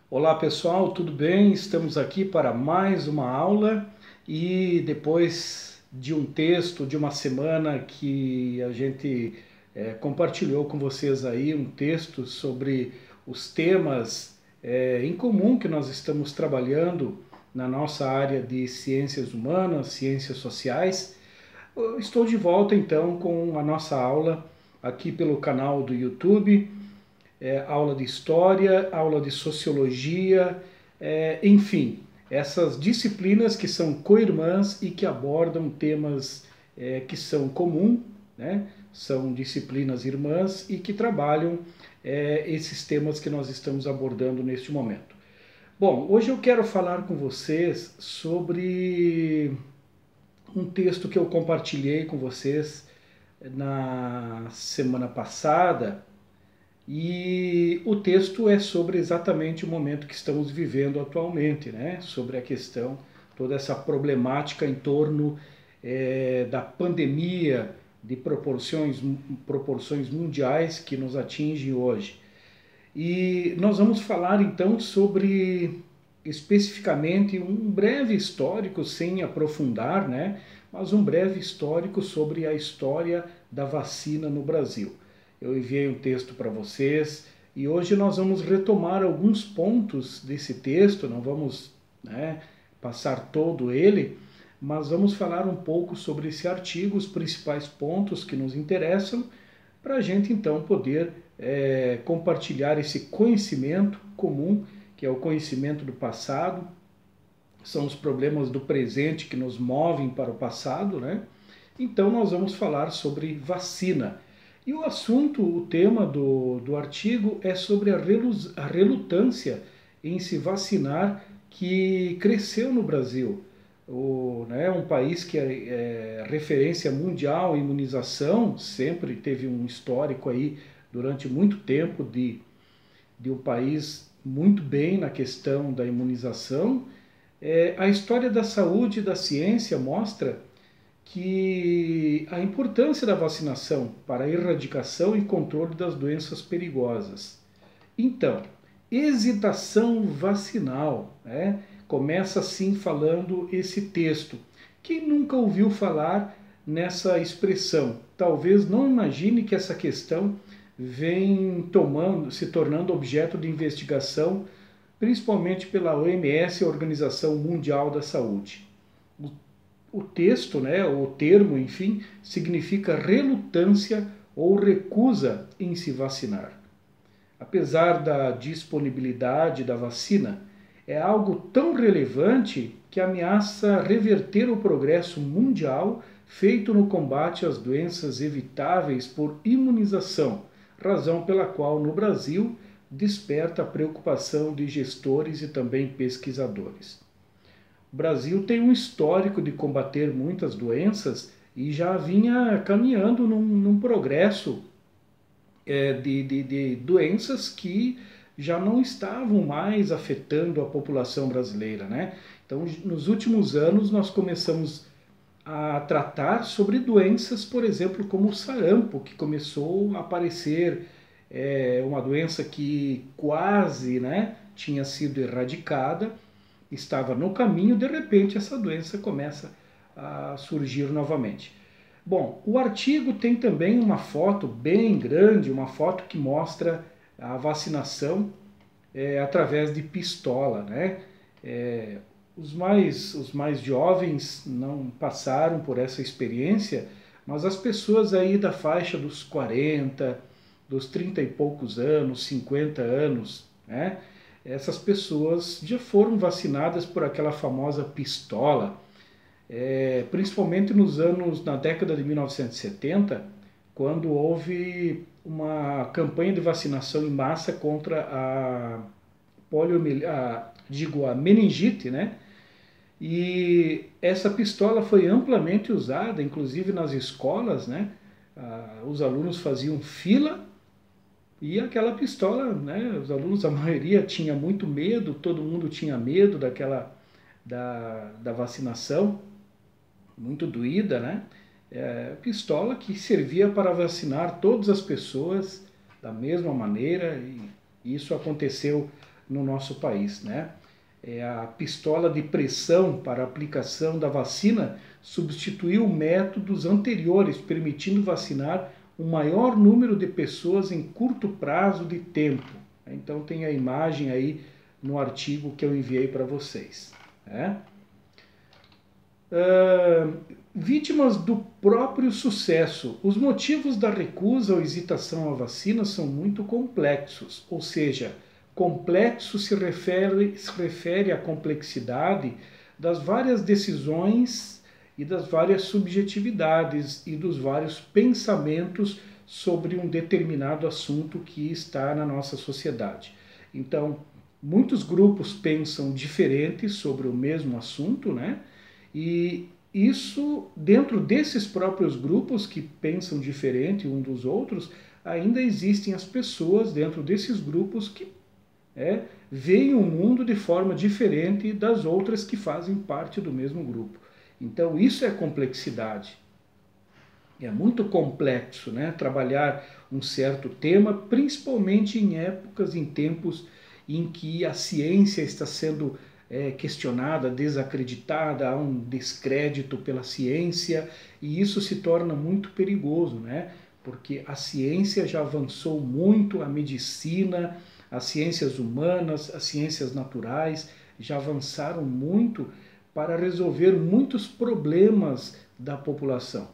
Olá pessoal, tudo bem? Estamos aqui para mais uma aula e depois de um texto de uma semana que a gente compartilhou com vocês aí um texto sobre os temas em comum que nós estamos trabalhando na nossa área de ciências humanas, ciências sociais. Eu estou de volta então com a nossa aula aqui pelo canal do YouTube, aula de história, aula de sociologia, enfim, essas disciplinas que são co-irmãs e que abordam temas que são comuns, né? São disciplinas irmãs e que trabalham esses temas que nós estamos abordando neste momento. Bom, hoje eu quero falar com vocês sobre um texto que eu compartilhei com vocês na semana passada, e o texto é sobre exatamente o momento que estamos vivendo atualmente, né? Sobre a questão, toda essa problemática em torno da pandemia de proporções mundiais que nos atinge hoje. E nós vamos falar então sobre especificamente um breve histórico, sem aprofundar, né? Mas um breve histórico sobre a história da vacina no Brasil. Eu enviei um texto para vocês e hoje nós vamos retomar alguns pontos desse texto, não vamos, né, passar todo ele, mas vamos falar um pouco sobre esse artigo, os principais pontos que nos interessam, para a gente então poder compartilhar esse conhecimento comum, que é o conhecimento do passado, são os problemas do presente que nos movem para o passado, né? Então nós vamos falar sobre vacina. E o assunto, o tema do artigo é sobre a relutância em se vacinar que cresceu no Brasil. Um país que é referência mundial em imunização, sempre teve um histórico aí durante muito tempo de um país muito bem na questão da imunização. A história da saúde e da ciência mostra que a importância da vacinação para a erradicação e controle das doenças perigosas. Então, hesitação vacinal, né? Começa assim falando esse texto. Quem nunca ouviu falar nessa expressão? Talvez não imagine que essa questão vem se tornando objeto de investigação, principalmente pela OMS, a Organização Mundial da Saúde. O texto, né, o termo, enfim, significa relutância ou recusa em se vacinar. Apesar da disponibilidade da vacina, é algo tão relevante que ameaça reverter o progresso mundial feito no combate às doenças evitáveis por imunização, razão pela qual no Brasil desperta a preocupação de gestores e também pesquisadores. O Brasil tem um histórico de combater muitas doenças e já vinha caminhando num progresso de doenças que já não estavam mais afetando a população brasileira, né? Então, nos últimos anos, nós começamos a tratar sobre doenças, por exemplo, como o sarampo, que começou a aparecer, uma doença que quase, né, tinha sido erradicada, estava no caminho, de repente essa doença começa a surgir novamente. Bom, o artigo tem também uma foto bem grande, uma foto que mostra a vacinação através de pistola, né? Os mais jovens não passaram por essa experiência, mas as pessoas aí da faixa dos 40, dos 30 e poucos anos, 50 anos, né? Essas pessoas já foram vacinadas por aquela famosa pistola, principalmente na década de 1970, quando houve uma campanha de vacinação em massa contra a meningite, né? E essa pistola foi amplamente usada, inclusive nas escolas, né? Os alunos faziam fila e aquela pistola, né? Os alunos, a maioria tinha muito medo, todo mundo tinha medo da vacinação, muito doída, né? Pistola que servia para vacinar todas as pessoas da mesma maneira, e isso aconteceu no nosso país, né? A pistola de pressão para a aplicação da vacina substituiu métodos anteriores, permitindo vacinar um maior número de pessoas em curto prazo de tempo. Então tem a imagem aí no artigo que eu enviei para vocês, né? Vítimas do próprio sucesso. Os motivos da recusa ou hesitação à vacina são muito complexos, ou seja, complexo se refere à complexidade das várias decisões e das várias subjetividades e dos vários pensamentos sobre um determinado assunto que está na nossa sociedade. Então, muitos grupos pensam diferente sobre o mesmo assunto, né? E isso, dentro desses próprios grupos que pensam diferente um dos outros, ainda existem as pessoas dentro desses grupos que veem o mundo de forma diferente das outras que fazem parte do mesmo grupo. Então isso é complexidade. É muito complexo, né, trabalhar um certo tema, principalmente em épocas, em tempos em que a ciência está sendo questionada, desacreditada, há um descrédito pela ciência, e isso se torna muito perigoso, né? Porque a ciência já avançou muito, a medicina, as ciências humanas, as ciências naturais já avançaram muito para resolver muitos problemas da população.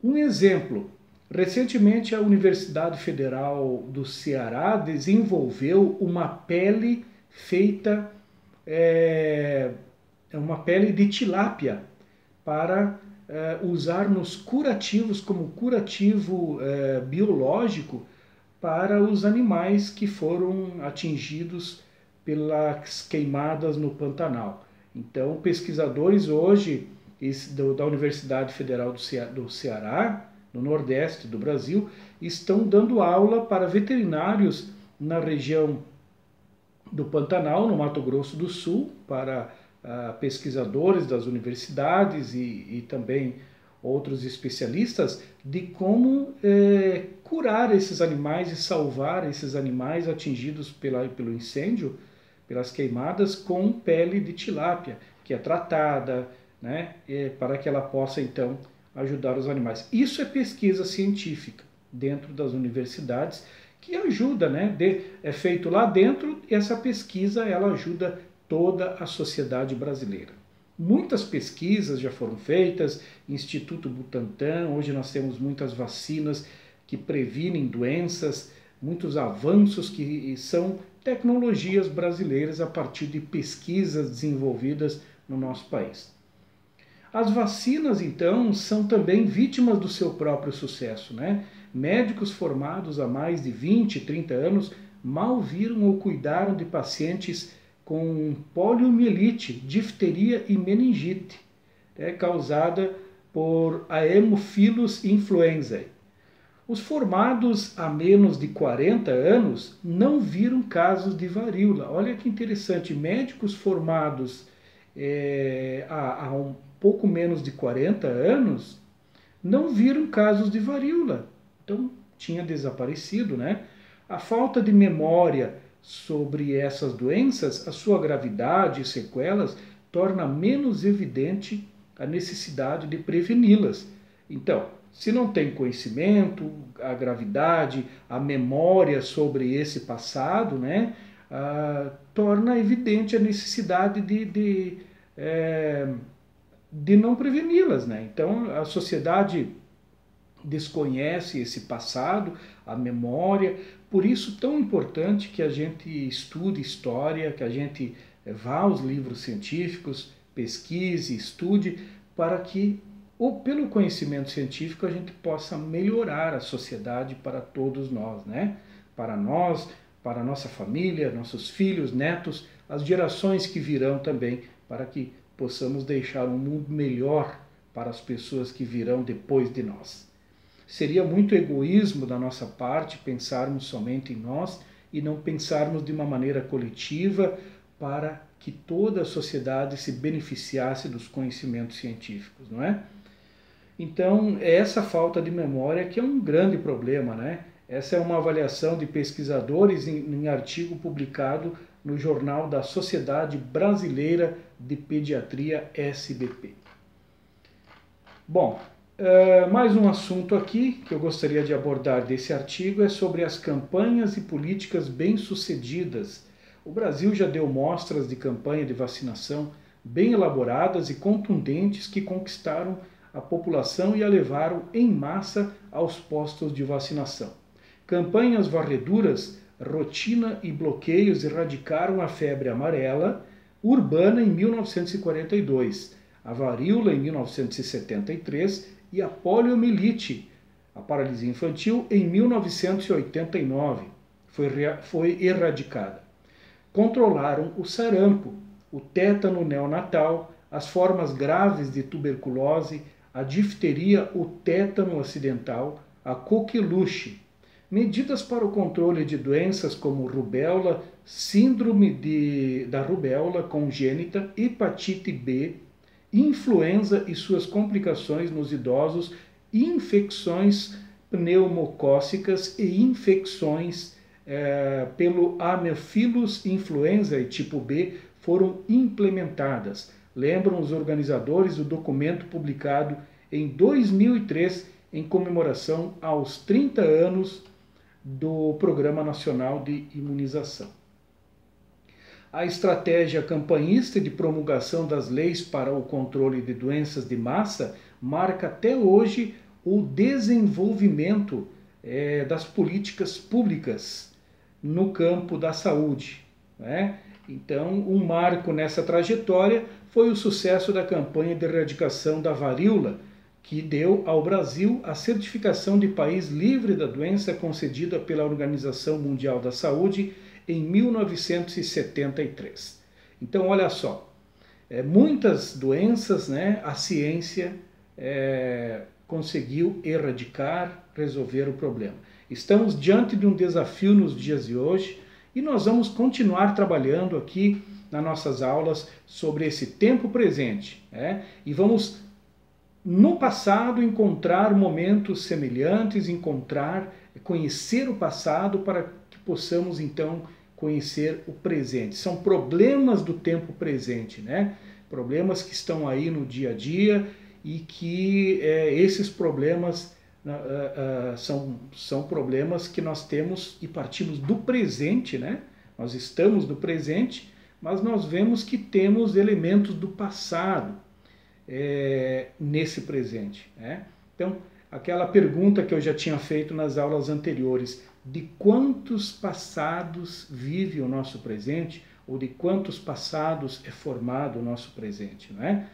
Um exemplo, recentemente a Universidade Federal do Ceará desenvolveu uma pele feita, uma pele de tilápia para usar nos curativos, como curativo biológico para os animais que foram atingidos pelas queimadas no Pantanal. Então, pesquisadores hoje da Universidade Federal do Ceará, no Nordeste do Brasil, estão dando aula para veterinários na região do Pantanal, no Mato Grosso do Sul, para pesquisadores das universidades e também outros especialistas, de como curar esses animais e salvar esses animais atingidos pelo incêndio, pelas queimadas, com pele de tilápia, que é tratada, né, para que ela possa então ajudar os animais. Isso é pesquisa científica dentro das universidades, que ajuda, né? É feito lá dentro, e essa pesquisa ela ajuda toda a sociedade brasileira. Muitas pesquisas já foram feitas, Instituto Butantan, hoje nós temos muitas vacinas que previnem doenças, muitos avanços que são tecnologias brasileiras a partir de pesquisas desenvolvidas no nosso país. As vacinas, então, são também vítimas do seu próprio sucesso, né? Médicos formados há mais de 20, 30 anos mal viram ou cuidaram de pacientes com poliomielite, difteria e meningite, causada por Haemophilus influenzae. Os formados há menos de 40 anos não viram casos de varíola. Olha que interessante, médicos formados há um pouco menos de 40 anos não viram casos de varíola. Então tinha desaparecido, né? A falta de memória sobre essas doenças, a sua gravidade e sequelas, torna menos evidente a necessidade de preveni-las. Então, se não tem conhecimento, a gravidade, a memória sobre esse passado, né, torna evidente a necessidade de não preveni-las, né? Então, a sociedade desconhece esse passado, a memória, por isso tão importante que a gente estude história, que a gente vá aos livros científicos, pesquise, estude, para que, pelo conhecimento científico, a gente possa melhorar a sociedade para todos nós, né? Para nós, para a nossa família, nossos filhos, netos, as gerações que virão também, para que possamos deixar um mundo melhor para as pessoas que virão depois de nós. Seria muito egoísmo da nossa parte pensarmos somente em nós e não pensarmos de uma maneira coletiva para que toda a sociedade se beneficiasse dos conhecimentos científicos, não é? Então, é essa falta de memória que é um grande problema, né? Essa é uma avaliação de pesquisadores em artigo publicado no Jornal da Sociedade Brasileira de Pediatria, SBP. Bom, mais um assunto aqui que eu gostaria de abordar desse artigo é sobre as campanhas e políticas bem-sucedidas. O Brasil já deu mostras de campanha de vacinação bem elaboradas e contundentes que conquistaram a população e a levaram em massa aos postos de vacinação. Campanhas varreduras, rotina e bloqueios erradicaram a febre amarela urbana em 1942, a varíola em 1973 e a poliomielite, a paralisia infantil, em 1989. Foi erradicada. Controlaram o sarampo, o tétano neonatal, as formas graves de tuberculose, a difteria, o tétano acidental, a coqueluche. Medidas para o controle de doenças como rubéola, síndrome da rubéola congênita, hepatite B, influenza e suas complicações nos idosos, infecções pneumocócicas e infecções pelo Haemophilus influenzae tipo B foram implementadas. Lembram os organizadores do documento publicado em 2003 em comemoração aos 30 anos do Programa Nacional de Imunização. A estratégia campanhista de promulgação das leis para o controle de doenças de massa marca até hoje o desenvolvimento das políticas públicas no campo da saúde, né? Então, um marco nessa trajetória foi o sucesso da campanha de erradicação da varíola, que deu ao Brasil a certificação de país livre da doença concedida pela Organização Mundial da Saúde em 1973. Então, olha só, muitas doenças, né, a ciência conseguiu erradicar, resolver o problema. Estamos diante de um desafio nos dias de hoje e nós vamos continuar trabalhando aqui nas nossas aulas sobre esse tempo presente, né? E vamos, no passado, encontrar momentos semelhantes, conhecer o passado para que possamos, então, conhecer o presente. São problemas do tempo presente, né? Problemas que estão aí no dia a dia e que esses problemas são problemas que nós temos e partimos do presente, né? Nós estamos no presente, mas nós vemos que temos elementos do passado nesse presente, né? Então, aquela pergunta que eu já tinha feito nas aulas anteriores, de quantos passados vive o nosso presente, ou de quantos passados é formado o nosso presente, não é?